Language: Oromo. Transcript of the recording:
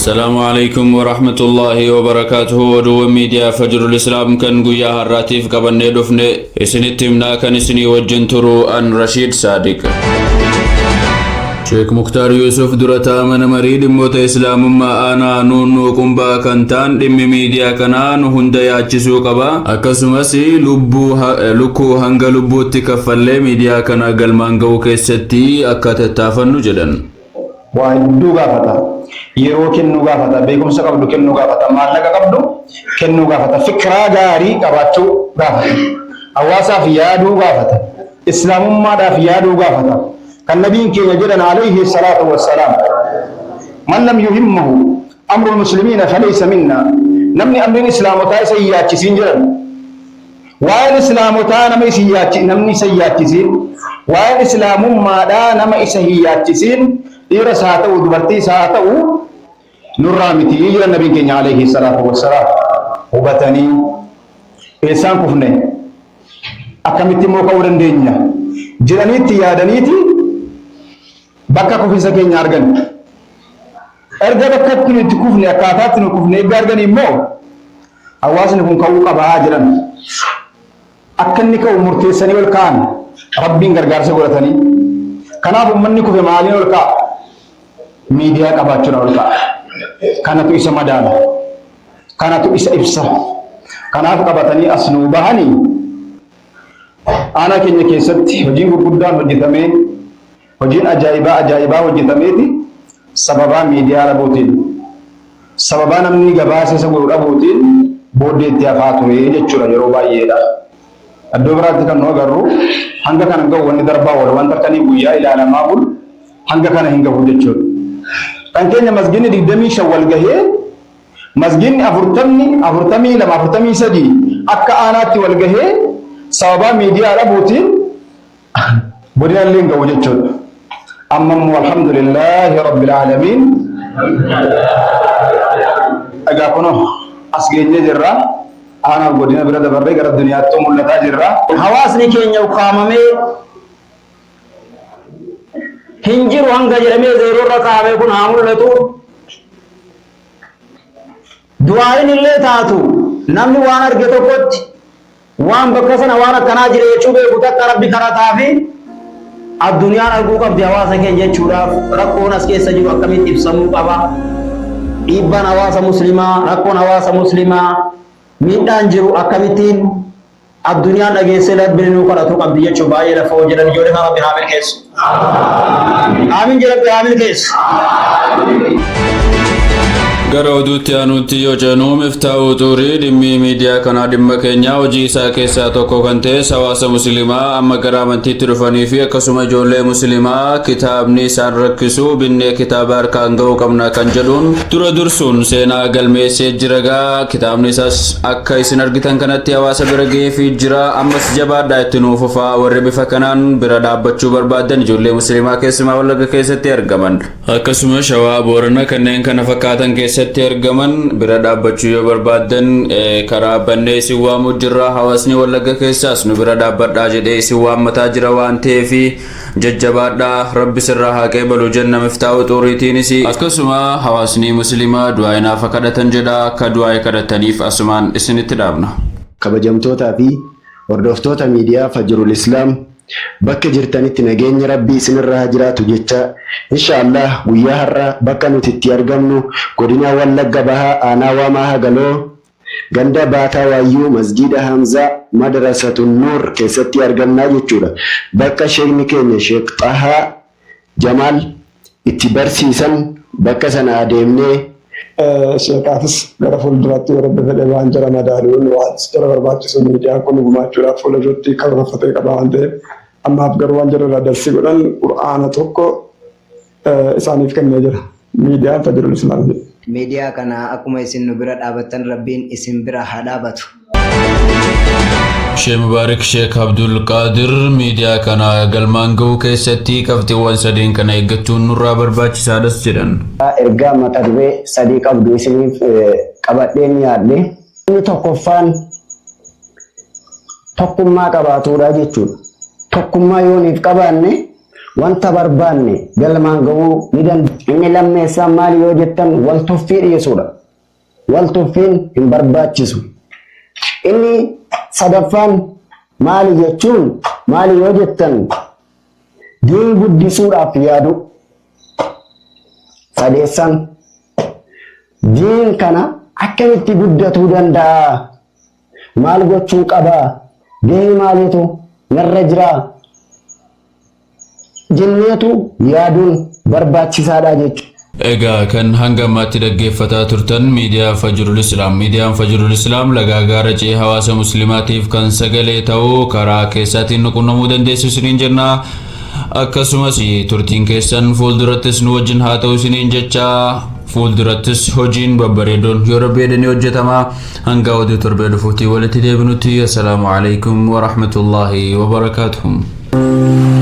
السلام عليكم ورحمة الله وبركاته. ودو ميديا فجر الإسلام كان قويا هراتيف قبني دفني إسنتمنا كان إسني وجنترو أن رشيد صادق. شيخ مختار يوسف درتا من مريد موت إسلام ما أنا نونو كمبا كنتان دم ميديا كنان هنديا جسو قبا أكسمسي لكو هنگا لبو تكفل ميديا كنا قلمانگو كيستي أكتتافن جدن وعندو غافتا يرو كنو غافتا بيكم سقبلو كنو غافتا مالك قبلو كنو غافتا فكرة غاري قباتو غافتا أواسا في يادو غافتا إسلام ما دا في يادو غافتا كان نبي كي يجدن عليه الصلاة والسلام من لم يهمه أمر المسلمين فليس منا نمني أمر الإسلام تاي سيئات سنجرن وائل الإسلام تاي نمي سيئات نمني سيئات سين وائل الإسلام ما دا نمي سيئات سين إيرا ساتو دبرتي ساتو نرامتي يجرى النبي كي عليه الصلاة والسلام وبتني إنسان كفني أكملتي موكا ورندينيا جرانيتي يا دانيتي bakka kufisa keenya argan erga bakka itti kufne akkaataatti nu kufne argan immoo hawaasni kun ka'uu qabaa jiran akka inni ka'u murteessanii ol ka'an rabbiin gargaarsa godhatanii kanaaf ummanni kufe maaliin ol ka'a miidiyaa qabaachuudhaan ol ka'a kanatu isa madaala kanatu isa ibsa kanaaf qabatanii as nuu bahanii aanaa keenya keessatti hojii gurguddaan hojjetamee hojiin ajaa'ibaa hojjetameeti sababa miidiyaa dhabuutiin sababa namni gabaasa isa godhu dhabuutiin booddeetti hafaa ture jechuudha yeroo baay'eedha. Iddoo biraatti kan nu agarru hanga kana hin gahu wanni darbaa wal wanta akkanii guyyaa ilaalamaa bulu hanga kana hin gahu jechuudha. Kan keenya masginni 25 wal gahee masginni 42 akka aanaatti wal gahee sababa miidiyaa dhabuutiin bodina illee hin gahu jechuudha. أمم والحمد لله رب العالمين أجاكونه أسجني جرا أنا أقولنا برد برد كرد الدنيا توم ولا تاجرا حواسني كين يو قاممي هنجر وانجا جرمي زيرو ركابي كن عامل لتو دعائن اللي تاتو نمني وانا رجتو كت وان بكسنا وانا تناجر يشوفه بتك ربي كراتافي الدنيا نقول كم دعوة سكين جتشورا ركون أسكت سجوا كم يتبسمو كبا إبان أواس مسلمة ركون أواس مسلمة من دانجرو أكمتين الدنيا نجي سلط بينو كراتو كم ديجت شباب يرفعوا جرن جوري ما بيعمل كيس آمين جرب بيعمل كيس Garoduutti aanutti yoo jennu Miftaahuu Xurii dhimmi miidiyaa kanaa dhimma keenya hojii isaa keessaa tokko kan ta'e hawaasa musliimaa amma gara amantiitti dhufanii fi akkasuma ijoollee musliimaa kitaabni isaan rakkisu binnee kitaaba harkaan ga'uu qabna kan jedhuun dura dursuun seenaa galmeessee jira gaa kitaabni isaas akka isin argitan kanatti hawaasa bira ga'ee fi jira ammas jabaadhaa itti nuufufaa warri bifa kanaan bira dhaabbachuu barbaadan ijoollee musliimaa keessumaa Wallagga keessatti argaman akkasuma Shawaa Boorana kanneen kana fakkaatan keessatti argaman bira dhaabbachuu yoo barbaadan karaa bannee isin waamuu jirra hawaasni Wallagga keessaas nu bira dhaabbadhaa jedhee isin waammataa jira waan ta'eef jajjabaadhaa rabbi sirraa haa qeebalu jenna Miftaahuu Xuriitiinis akkasuma hawaasni musliimaa du'aa naaf kadhatan jedha akka du'aa kadhataniif asumaan isinitti dhaabna. Kabajamtootaa fi hordoftoota miidiyaa Fajrul Islaam bakka jirtanitti nageenya rabbii isinirraa jiraatu jecha inshallah guyyaa har'a bakka nuti itti argamnu godina Wallagga Bahaa aanaa Waamaa Hagaloo ganda Baataa Waayyuu masjiida Hamzaa madrasatun Nuur keessatti argamnaa jechuudha. Bakka sheekni keenya Sheek Xahaa Jamaal itti barsiisan bakka sana adeemnee sheekaatis gara fuulduraatti yoo rabbi fedhe waan jara madaaluun waan jara barbaachisu miidiyaan kun gumaachuudhaaf fuulduratti karoorfatee qaba waan ta'eef ammaaf garuu waan jara irraa darsii godhan qur'aana tokko isaaniif kennee jira miidiyaan Fajrul Islaam jedhu. Miidiyaa kana akkuma isin nu bira dhaabattan rabbiin isin bira haa dhaabatu. Sheekh Mubaarak Sheekh Abdul Qaadir miidiyaa kana galmaan ga'uu keessatti qabxiiwwan sadeen kana eeggachuun nurraa barbaachisaadhas jedhan. Ergaa mata duree sadii qabdu isiniif qabadheen yaadde inni tokkoffaan tokkummaa qabaatuudha jechuudha. Tokkummaa yooniif qabaanne wanta barbaanne galmaan ga'uu ni danda'a. inni lammeessaan maali yoo jettan wal tuffii dhiyeessuudha. Wal tuffiin hin barbaachisu. Inni sadaffaan maali jechuun maali yoo jettan diin guddisuudhaaf yaadu. Sadeessan diin kana akkamitti guddatuu danda'a? Maal gochuu qaba? Gahee maaliitu narra jira? Jenneetu yaaduun barbaachisaadha jechuudha. Egaa kan hanga ammaatti dhaggeeffataa turtan miidiyaa Fajrul Islaam. Miidiyaan Fajrul Islaam lagaagaara cee hawaasa muslimaatiif kan sagalee ta'uu karaa keessaatiin nuqunnamuu dandeessu isiniin jenna. Akkasumas turtiin keessan fuuldurattis nu wajjin haa ta'u isiniin jecha fuuldurattis hojiin babbareedoon yoo rabbi jedhanii hojjetama. Hanga oduu torbee dhufuutti walitti deebinutti. Assalaamu alaikum wa rahmatullahi wa barakatuh.